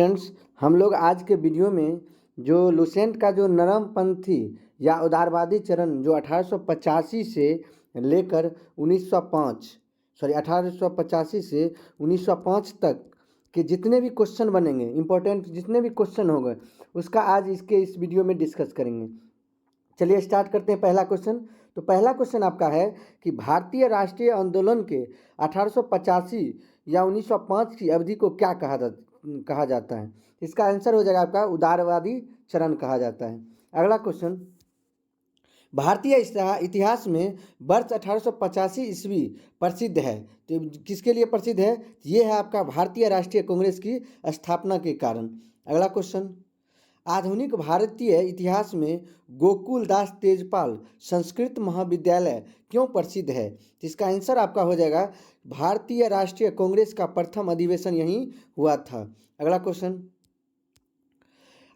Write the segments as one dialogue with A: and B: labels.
A: Friends, हम लोग आज के वीडियो में जो लुसेंट का जो नरमपंथी या उदारवादी चरण जो 1885 से लेकर 1885 से 1905 तक के जितने भी क्वेश्चन बनेंगे, इम्पोर्टेंट जितने भी क्वेश्चन होंगे, उसका आज इस वीडियो में डिस्कस करेंगे। चलिए स्टार्ट करते हैं। पहला क्वेश्चन, तो पहला क्वेश्चन आपका है कि भारतीय राष्ट्रीय आंदोलन के 1885 या 1905 की अवधि को क्या कहा जाता है। इसका आंसर हो जाएगा आपका उदारवादी चरण कहा जाता है। अगला क्वेश्चन, भारतीय इतिहास में वर्ष 1885 ईस्वी प्रसिद्ध है, तो किसके लिए प्रसिद्ध है? ये है आपका भारतीय राष्ट्रीय कांग्रेस की स्थापना के कारण। अगला क्वेश्चन, आधुनिक भारतीय इतिहास में गोकुल दास तेजपाल संस्कृत महाविद्यालय क्यों प्रसिद्ध है? इसका आंसर आपका हो जाएगा भारतीय राष्ट्रीय कांग्रेस का प्रथम अधिवेशन यहीं हुआ था। अगला क्वेश्चन,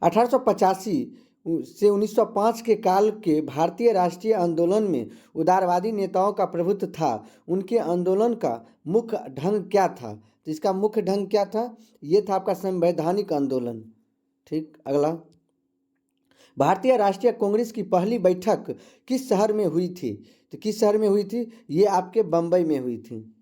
A: 1885 से 1905 के काल के भारतीय राष्ट्रीय आंदोलन में उदारवादी नेताओं का प्रभुत्व था। उनके आंदोलन का मुख्य ढंग क्या था? तो इसका मुख्य ढंग क्या था? ये था आपका संवैधानिक आंदोलन। ठीक। अगला, भारतीय राष्ट्रीय कांग्रेस की पहली बैठक किस शहर में हुई थी? तो किस शहर में हुई थी? ये आपके बंबई में हुई थी।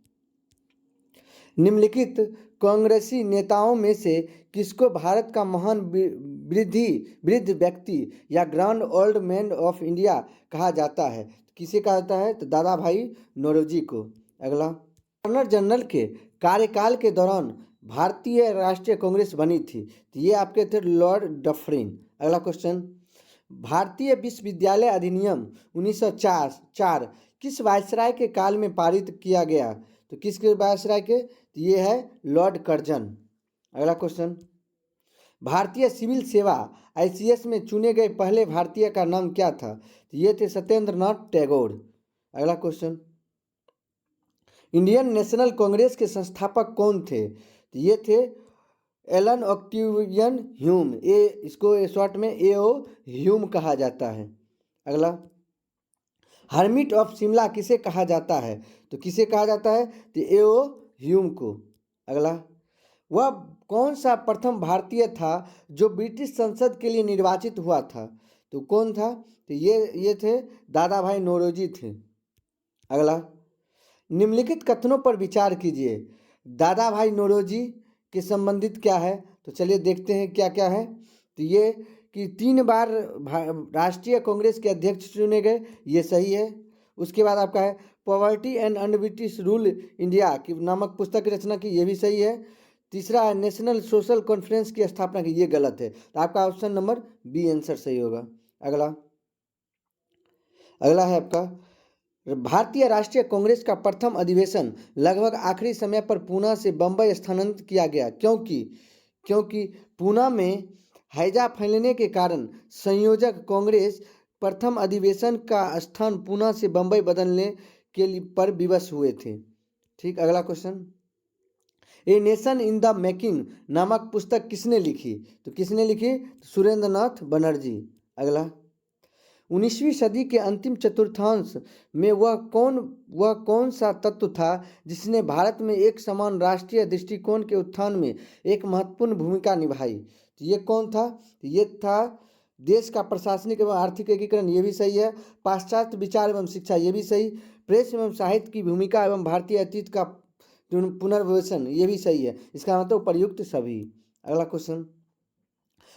A: निम्नलिखित कांग्रेसी नेताओं में से किसको भारत का महान वृद्ध व्यक्ति या grand old man of India कहा जाता है? किसे कहा जाता है? तो दादा भाई नौरोजी को। अगला, गवर्नर जनरल के कार्यकाल के दौरान भारतीय राष्ट्रीय कांग्रेस बनी थी, तो ये आपके थे लॉर्ड डफरिन। अगला क्वेश्चन, भारतीय विश्वविद्यालय अधिनियम 1904 किस वायसराय के काल में पारित किया गया? तो किसके वायसराय के? तो ये है लॉर्ड कर्जन। अगला क्वेश्चन, भारतीय सिविल सेवा ICS में चुने गए पहले भारतीय का नाम क्या था? तो ये थे सत्येंद्र नाथ टैगोर। अगला क्वेश्चन, इंडियन नेशनल कांग्रेस के संस्थापक कौन थे? तो ये थे एलन ऑक्टेवियन ह्यूम। इसको शॉर्ट में AO ह्यूम कहा जाता है। अगला, हर्मिट ऑफ शिमला किसे कहा जाता है? तो किसे कहा जाता है? तो AO ह्यूम को। अगला, वह कौन सा प्रथम भारतीय था जो ब्रिटिश संसद के लिए निर्वाचित हुआ था? तो कौन था? तो ये थे दादा भाई नौरोजी थे। अगला, निम्नलिखित कथनों पर विचार कीजिए। दादा भाई नौरोजी के संबंधित क्या है? तो चलिए देखते हैं क्या क्या है। तो ये कि 3 बार राष्ट्रीय कांग्रेस के अध्यक्ष चुने गए, ये सही है। उसके बाद आपका है poverty and under British rule India की नामक पुस्तक की रचना की, ये भी सही है। तीसरा है नेशनल सोशल कॉन्फ्रेंस की स्थापना की, ये गलत है। तो आपका ऑप्शन नंबर B आंसर सही होगा। अगला है आपका, भारतीय राष्ट्रीय कांग्रेस का प्रथम अधिवेशन लगभग आखिरी समय पर पूना से बंबई स्थानांतरित किया गया, क्योंकि पूना में हैजा फैलने के कारण संयोजक कांग्रेस प्रथम अधिवेशन का स्थान पूना से बंबई बदलने के लिए पर विवश हुए थे। ठीक। अगला question, a nation in the making नामक पुस्तक किसने लिखी? तो किसने लिखी? सुरेंद्र नाथ बनर्जी। अगला, 19वीं सदी के अंतिम चतुर्थांश में वह कौन सा तत्व था जिसने भारत में एक समान राष्ट्रीय दृष्टिकोण के उत्थान में एक महत्वपूर्ण भूमिका निभाई? तो ये कौन था? तो ये था देश का प्रशासनिक एवं आर्थिक एकीकरण, ये भी सही है। पाश्चात्य विचार एवं शिक्षा, ये भी सही। प्रेस एवं साहित्य की भूमिका एवं भारतीय अतीत का पुनर्विवेचन, ये भी सही है। इसका मतलब उपयुक्त सभी। अगला क्वेश्चन,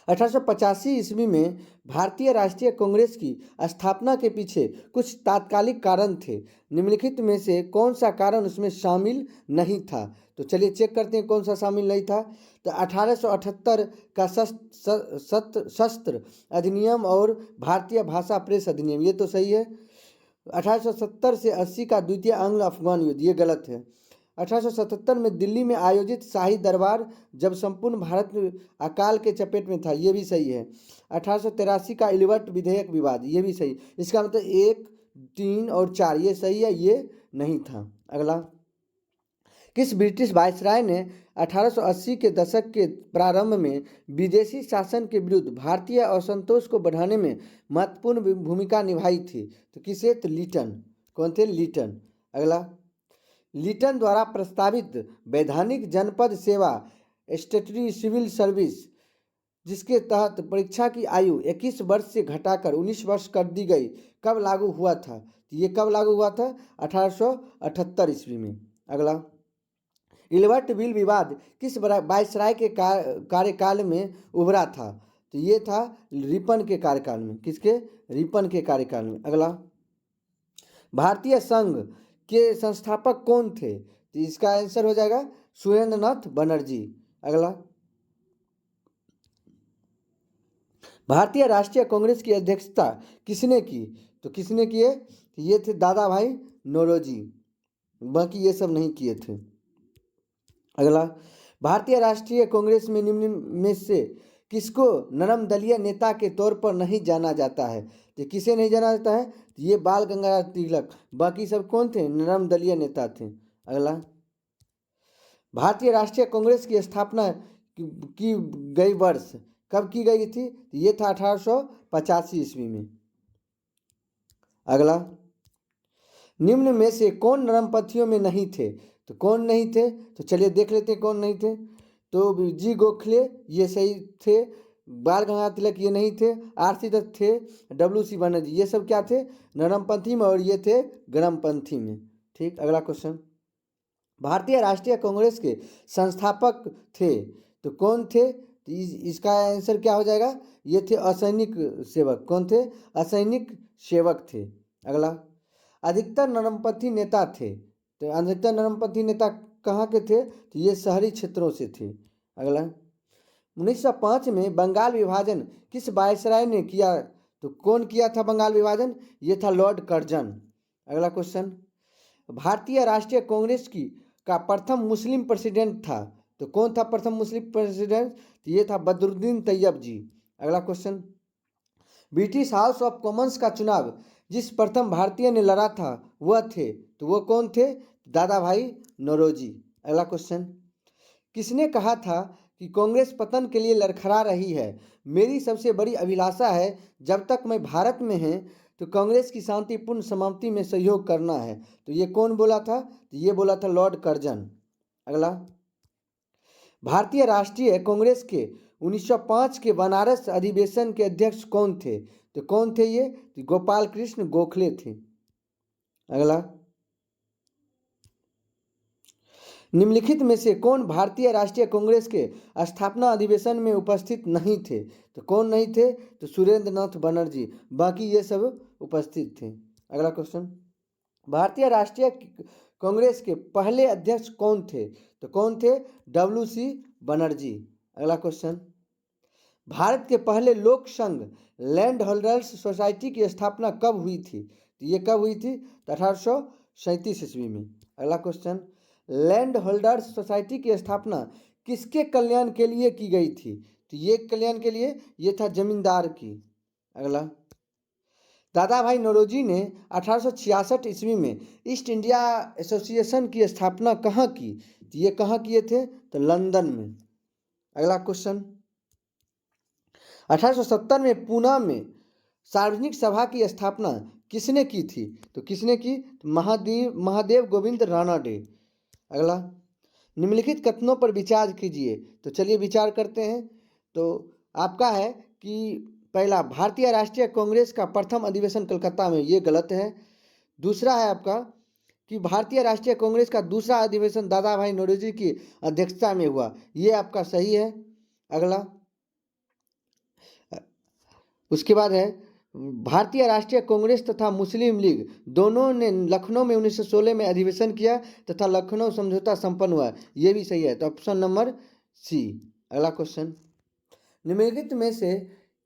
A: 1885 ईस्वी में भारतीय राष्ट्रीय कांग्रेस की स्थापना के पीछे कुछ तात्कालिक कारण थे। निम्नलिखित में से कौन सा कारण उसमें शामिल नहीं था? तो चलिए चेक करते हैं कौन सा शामिल नहीं था। तो 1878 का शस्त्र अधिनियम और भारतीय भाषा प्रेस अधिनियम, ये तो सही है। 1870 से 80 का द्वितीय एंग्लो अफगान युद्ध, ये गलत है। 1877 में दिल्ली में आयोजित शाही दरबार जब संपूर्ण भारत अकाल के चपेट में था, ये भी सही है। 1883 का इलिवर्ट विधेयक विवाद, ये भी सही। इसका मतलब 1, 3 और 4 ये सही है, ये नहीं था। अगला, किस ब्रिटिश वायसराय ने 1880 के दशक के प्रारंभ में विदेशी शासन के विरुद्ध भारतीय असंतोष को बढ़ाने में महत्वपूर्ण भूमिका निभाई थी? तो किसे? तो लीटन। कौन थे? लीटन। अगला, लीटन द्वारा प्रस्तावित वैधानिक जनपद सेवा स्टेटरी सिविल सर्विस, जिसके तहत परीक्षा की आयु 21 वर्ष से घटाकर 19 वर्ष कर दी गई, कब लागू हुआ था? तो ये कब लागू हुआ था? 1878 ईस्वी में। अगला, इल्बर्ट बिल विवाद किस वायसराय के कार्यकाल में उभरा था? तो ये था रिपन के कार्यकाल में। किसके? रिपन के कार्यकाल में। अगला, भारतीय संघ के संस्थापक कौन थे? तो इसका आंसर हो जाएगा सुरेंद्रनाथ बनर्जी। अगला, भारतीय राष्ट्रीय कांग्रेस की अध्यक्षता किसने की? तो किसने किए? ये थे दादा भाई नौरोजी, बाकी ये सब नहीं किए थे। अगला, भारतीय राष्ट्रीय कांग्रेस में निम्न में से किसको नरम दलीय नेता के तौर पर नहीं जाना जाता है? तो किसे नहीं जाना जाता है? ये बाल गंगाधर तिलक, बाकी सब कौन थे? नरम दलीय नेता थे। अगला, भारतीय राष्ट्रीय कांग्रेस की स्थापना की गई वर्ष कब की गई थी? ये था 1885 ईस्वी में। अगला, निम्न में से कौन नरमपंथियों में नहीं थे? तो कौन नहीं थे? तो चलिए देख लेते हैं कौन नहीं थे। तो जी गोखले ये सही थे, बाल गंगाधर तिलक ये नहीं थे, आरसी दत्त थे, WC बनर्जी ये सब क्या थे? नरमपंथी में, और ये थे गरमपंथी में। ठीक। अगला क्वेश्चन, भारतीय राष्ट्रीय कांग्रेस के संस्थापक थे तो कौन थे? तो इसका आंसर क्या हो जाएगा? ये थे असैनिक सेवक। कौन थे? असैनिक सेवक थे। अगला, अधिकतर नरमपंथी नेता थे, तो अधिकतर नरमपंथी नेता कहाँ के थे? तो ये शहरी क्षेत्रों से थे। अगला, 1905 में बंगाल विभाजन किस वायसराय ने किया? तो कौन किया था बंगाल विभाजन? ये था लॉर्ड कर्जन। अगला क्वेश्चन, भारतीय राष्ट्रीय कांग्रेस की का प्रथम मुस्लिम प्रेसिडेंट था, तो कौन था प्रथम मुस्लिम प्रेसिडेंट? तो ये था बदरुद्दीन तैयब जी। अगला question, British house of Commons का चुनाव जिस प्रथम भारतीय ने लड़ा था वह थे, तो वो कौन थे? दादा भाई नौरोजी। अगला क्वेश्चन, किसने कहा था कि कांग्रेस पतन के लिए लड़खड़ा रही है? मेरी सबसे बड़ी अभिलाषा है जब तक मैं भारत में है तो कांग्रेस की शांतिपूर्ण समाप्ति में सहयोग करना है। तो ये कौन बोला था? तो ये बोला था लॉर्ड कर्जन। अगला, भारतीय राष्ट्रीय कांग्रेस के 1905 के बनारस अधिवेशन के अध्यक्ष कौन थे? तो कौन थे ये? तो गोपाल कृष्ण गोखले थे। अगला, निम्नलिखित में से कौन भारतीय राष्ट्रीय कांग्रेस के स्थापना अधिवेशन में उपस्थित नहीं थे? तो कौन नहीं थे? तो सुरेंद्रनाथ बनर्जी, बाकी ये सब उपस्थित थे। अगला क्वेश्चन, भारतीय राष्ट्रीय कांग्रेस के पहले अध्यक्ष कौन थे? तो कौन थे? WC बनर्जी। अगला क्वेश्चन, भारत के पहले लोक संघ लैंड होल्डर्स सोसाइटी की स्थापना कब हुई थी? तो ये कब हुई थी? तो 1837 ईस्वी में। अगला क्वेश्चन, लैंड होल्डर्स सोसाइटी की स्थापना किसके कल्याण के लिए की गई थी? तो ये कल्याण के लिए, ये था जमींदार की। अगला, दादा भाई नौरोजी ने 1866 ईस्वी में ईस्ट इंडिया एसोसिएशन की स्थापना कहाँ की? तो ये कहाँ किए थे? तो लंदन में। अगला क्वेश्चन, 1870 में पूना में सार्वजनिक सभा की स्थापना किसने की थी? तो किसने की? तो महादेव गोविंद रानाडे। अगला, निम्नलिखित कथनों पर विचार कीजिए। तो चलिए विचार करते हैं। तो आपका है कि पहला, भारतीय राष्ट्रीय कांग्रेस का प्रथम अधिवेशन कलकत्ता में, ये गलत है। दूसरा है आपका कि भारतीय राष्ट्रीय कांग्रेस का दूसरा अधिवेशन दादा भाई नौरोजी की अध्यक्षता में हुआ, ये आपका सही है। अगला, उसके बाद है भारतीय राष्ट्रीय कांग्रेस तथा मुस्लिम लीग दोनों ने लखनऊ में 1916 में अधिवेशन किया तथा लखनऊ समझौता संपन्न हुआ, ये भी सही है। तो ऑप्शन नंबर सी। अगला क्वेश्चन, निम्नलिखित में से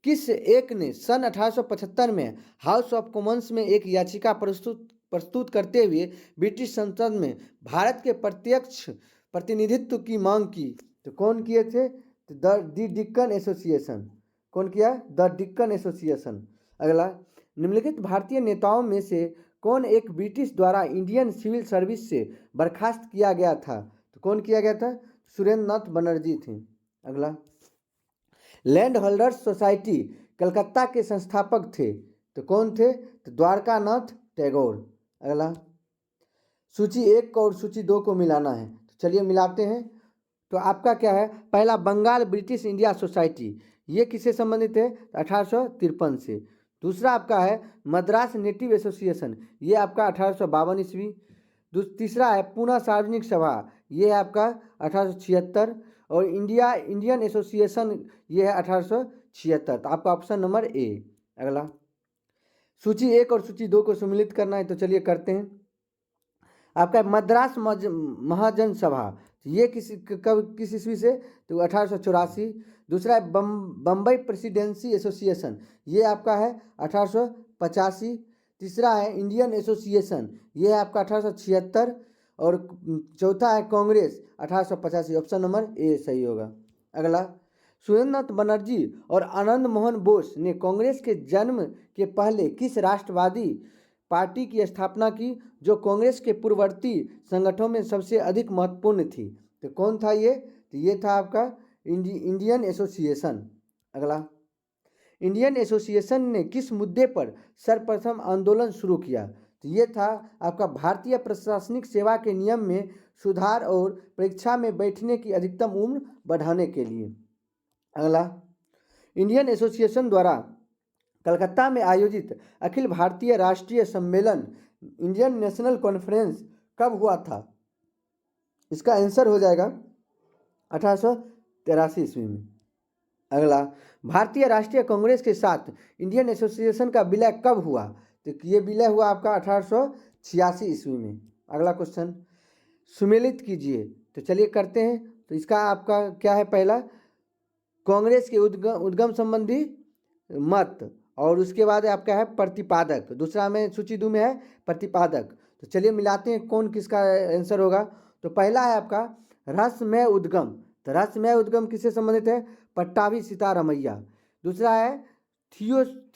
A: किस एक ने सन 1875 में हाउस ऑफ कॉमन्स में एक याचिका प्रस्तुत करते हुए ब्रिटिश संसद में भारत के प्रत्यक्ष प्रतिनिधित्व की मांग की? तो कौन किए थे? The Deccan association. कौन किया? The Deccan association. अगला, निम्नलिखित भारतीय नेताओं में से कौन एक ब्रिटिश द्वारा इंडियन सिविल सर्विस से बर्खास्त किया गया था? तो कौन किया गया था? सुरेंद्रनाथ बनर्जी थे। अगला, लैंड होल्डर्स सोसाइटी कलकत्ता के संस्थापक थे, तो कौन थे? तो द्वारकानाथ टैगोर। अगला, सूची 1 को और सूची 2 को मिलाना है, तो चलिए मिलाते हैं। तो आपका क्या है, पहला बंगाल ब्रिटिश इंडिया सोसाइटी, ये किससे संबंधित है, 1853 से। दूसरा आपका है मद्रास नेटिव एसोसिएशन, ये आपका 1852 ईस्वी। तीसरा है पूना सार्वजनिक सभा, ये है आपका 1876। और इंडियन एसोसिएशन, ये है 1876। तो आपका ऑप्शन नंबर ए। अगला, सूची 1 और सूची 2 को सम्मिलित करना है, तो चलिए करते हैं। आपका मद्रास महाजन सभा, ये किस ईस्वी से, तो 1884। दूसरा है बम्बई प्रेसिडेंसी एसोसिएशन, ये आपका है 1885। तीसरा है इंडियन एसोसिएशन, ये है आपका 1876। और चौथा है कांग्रेस, 1885। ऑप्शन नंबर ए सही होगा। अगला, सुरेंद्रनाथ बनर्जी और आनंद मोहन बोस ने कांग्रेस के जन्म के पहले किस राष्ट्रवादी पार्टी की स्थापना की, जो कांग्रेस के पूर्ववर्ती संगठनों में सबसे अधिक महत्वपूर्ण थी। तो कौन था ये, तो ये था आपका इंडियन एसोसिएशन। अगला, इंडियन एसोसिएशन ने किस मुद्दे पर सर्वप्रथम आंदोलन शुरू किया, तो ये था आपका भारतीय प्रशासनिक सेवा के नियम में सुधार और परीक्षा में बैठने की अधिकतम उम्र बढ़ाने के लिए। अगला, इंडियन एसोसिएशन द्वारा कलकत्ता में आयोजित अखिल भारतीय राष्ट्रीय सम्मेलन इंडियन नेशनल कॉन्फ्रेंस कब हुआ था, इसका आंसर हो जाएगा 1883 ईस्वी में। अगला, भारतीय राष्ट्रीय कांग्रेस के साथ इंडियन एसोसिएशन का विलय कब हुआ, तो ये विलय हुआ आपका 1886 ईस्वी में। अगला क्वेश्चन, सुमेलित कीजिए, तो चलिए करते हैं। तो इसका आपका क्या है, पहला कांग्रेस के उद्गम संबंधी मत, और उसके बाद आपका है प्रतिपादक। दूसरा में सूची 2 में है प्रतिपादक। तो चलिए मिलाते हैं कौन किसका आंसर होगा। तो पहला है आपका रहस्यमय उद्गम, तो रहस्यमय उद्गम किससे संबंधित है, पट्टाभी सीतारमैया। दूसरा है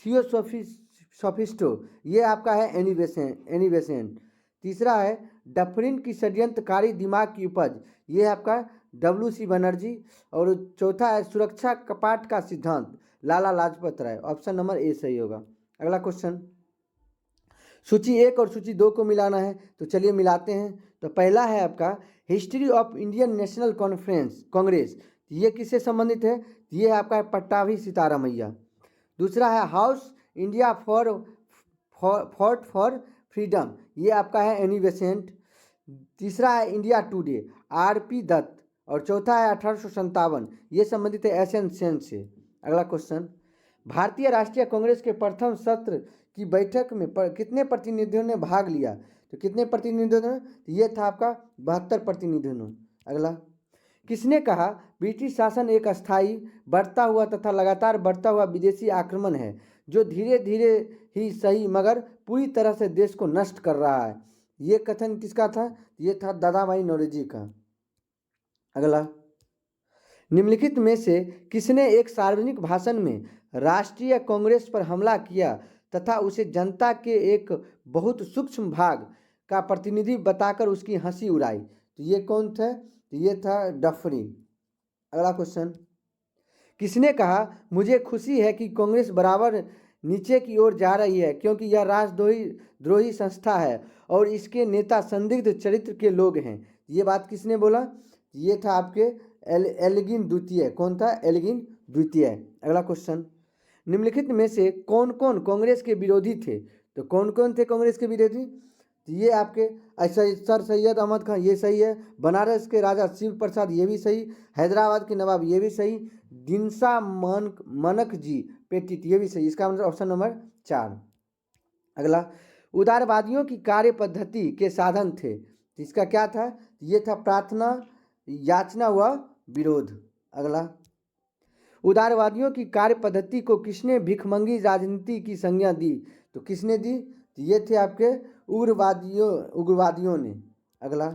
A: थियोसॉफिस्टो, ये आपका है एनिवेसेंट। तीसरा है डफरिन की षड्यंत्रकारी दिमाग की उपज, ये है आपका WC बनर्जी। और चौथा है सुरक्षा कपाट का सिद्धांत, Lala Lajpat Rai. Option number A सही होगा। अगला क्वेश्चन, सूची 1 और सूची 2 को मिलाना है, तो चलिए मिलाते हैं। तो पहला है आपका history of Indian national Congress, ये किससे संबंधित है, ये आपका है पट्टाभी सीतारमैया। दूसरा है हाउस इंडिया फॉर फ्रीडम, ये आपका है एनिवेसेंट। तीसरा है इंडिया टुडे, RP दत्त। और चौथा है 1857, ये संबंधित है SN सेन से। अगला क्वेश्चन, भारतीय राष्ट्रीय कांग्रेस के प्रथम सत्र की बैठक में कितने प्रतिनिधियों ने भाग लिया, तो कितने प्रतिनिधियों ने, ये था आपका 72 प्रतिनिधियों ने। अगला, किसने कहा ब्रिटिश शासन एक अस्थायी, बढ़ता हुआ तथा लगातार बढ़ता हुआ विदेशी आक्रमण है, जो धीरे धीरे ही सही मगर पूरी तरह से देश को नष्ट कर रहा है। ये कथन किसका था, ये था दादा भाई नौरोजी का। अगला, निम्नलिखित में से किसने एक सार्वजनिक भाषण में राष्ट्रीय कांग्रेस पर हमला किया तथा उसे जनता के एक बहुत सूक्ष्म भाग का प्रतिनिधि बताकर उसकी हंसी उड़ाई, तो ये कौन था, तो ये था डफरिन। अगला क्वेश्चन, किसने कहा मुझे खुशी है कि कांग्रेस बराबर नीचे की ओर जा रही है, क्योंकि यह राष्ट्रद्रोही संस्था है और इसके नेता संदिग्ध चरित्र के लोग हैं। ये बात किसने बोला, ये था आपके एल्गिन द्वितीय। कौन था, एल्गिन द्वितीय। अगला क्वेश्चन, निम्नलिखित में से कौन कौन कांग्रेस के विरोधी थे, तो कौन कौन थे कांग्रेस के विरोधी, तो ये आपके सर सैयद अहमद खान, ये सही है। बनारस के राजा शिव प्रसाद, ये भी सही। हैदराबाद के नवाब, ये भी सही। दिनसा मनक जी पेटिट, ये भी सही। इसका मतलब ऑप्शन नंबर 4। अगला, उदारवादियों की कार्य पद्धति के साधन थे, तो इसका क्या था, ये था प्रार्थना, याचना व विरोध। अगला, उदारवादियों की कार्य पद्धति को किसने भिखमंगी राजनीति की संज्ञा दी, तो किसने दी, तो ये थे आपके उग्रवादियों ने। अगला,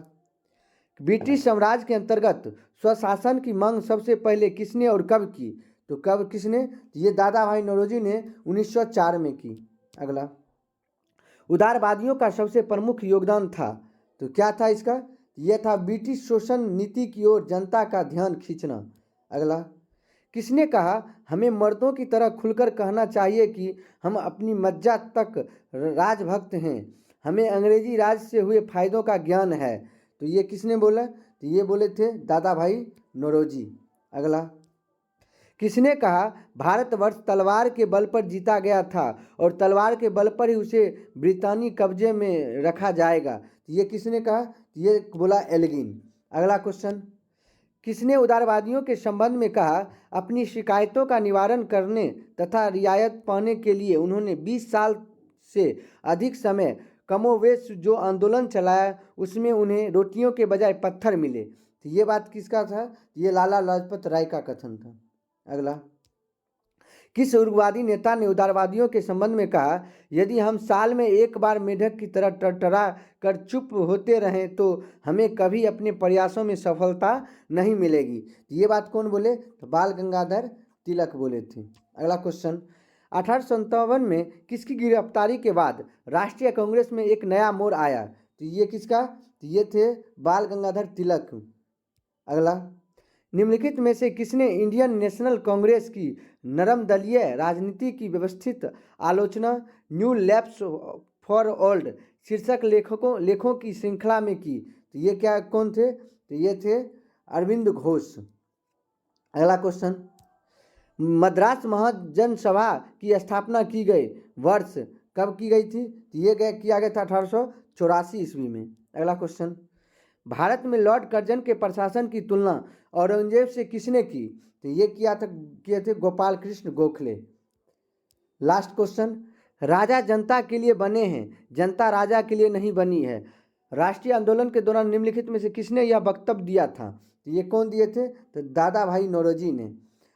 A: ब्रिटिश साम्राज्य के अंतर्गत स्वशासन की मांग सबसे पहले किसने और कब की, तो कब किसने, तो ये दादा भाई नौरोजी ने 1904 में की। अगला, उदारवादियों का सबसे प्रमुख योगदान था, तो क्या था इसका, यह था ब्रिटिश शोषण नीति की ओर जनता का ध्यान खींचना। अगला, किसने कहा हमें मर्दों की तरह खुलकर कहना चाहिए कि हम अपनी मज्जा तक राजभक्त हैं, हमें अंग्रेजी राज से हुए फायदों का ज्ञान है, तो ये किसने बोला, तो ये बोले थे दादा भाई नौरोजी। अगला, किसने कहा भारतवर्ष तलवार के बल पर जीता गया था और तलवार के बल पर ही उसे ब्रितानी कब्जे में रखा जाएगा? ये किसने कहा? ये बोला एल्गिन। अगला क्वेश्चन, किसने उदारवादियों के संबंध में कहा अपनी शिकायतों का निवारण करने तथा रियायत पाने के लिए उन्होंने 20 साल से अधिक समय कमोवेश जो आंदोलन चलाया उसमें उन्हें रोटियों के बजाय पत्थर मिले? तो ये बात किसका था? ये लाला लाजपत राय का कथन था। अगला, किस उग्रवादी नेता ने उदारवादियों के संबंध में कहा यदि हम साल में एक बार मेढक की तरह टरटरा कर चुप होते रहें तो हमें कभी अपने प्रयासों में सफलता नहीं मिलेगी? ये बात कौन बोले? तो बाल गंगाधर तिलक बोले थे। अगला क्वेश्चन, 1857 में किसकी गिरफ्तारी के बाद राष्ट्रीय कांग्रेस में एक नया मोड़ आया? तो ये किसका? तो ये थे बाल गंगाधर तिलक। अगला, निम्नलिखित में से किसने इंडियन नेशनल कांग्रेस की नरम दलीय राजनीति की व्यवस्थित आलोचना न्यू लैप्स फॉर ओल्ड शीर्षक लेखों की श्रृंखला में की? तो ये क्या कौन थे? तो ये थे अरविंद घोष। अगला क्वेश्चन, मद्रास महाजन सभा की स्थापना की गई वर्ष कब की गई थी? तो ये किया गया था 1884 ईस्वी में। अगला क्वेश्चन, भारत में लॉर्ड कर्जन के प्रशासन की तुलना औरंगजेब से किसने की? तो ये किए थे गोपाल कृष्ण गोखले। लास्ट क्वेश्चन, राजा जनता के लिए बने हैं, जनता राजा के लिए नहीं बनी है। राष्ट्रीय आंदोलन के दौरान निम्नलिखित में से किसने यह वक्तव्य दिया था? तो ये कौन दिए थे? तो दादा भाई नौरोजी ने।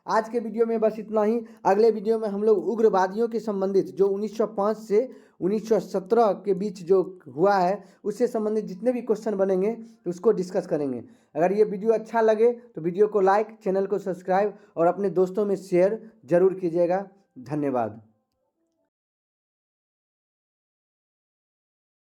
A: आज के वीडियो में बस इतना ही। अगले वीडियो में हम लोग उग्रवादियों के संबंधित जो 1905 से 1917 के बीच जो हुआ है उससे संबंधित जितने भी क्वेश्चन बनेंगे उसको डिस्कस करेंगे। अगर ये वीडियो अच्छा लगे तो वीडियो को लाइक, चैनल को सब्सक्राइब और अपने दोस्तों में शेयर जरूर कीजिएगा। धन्यवाद।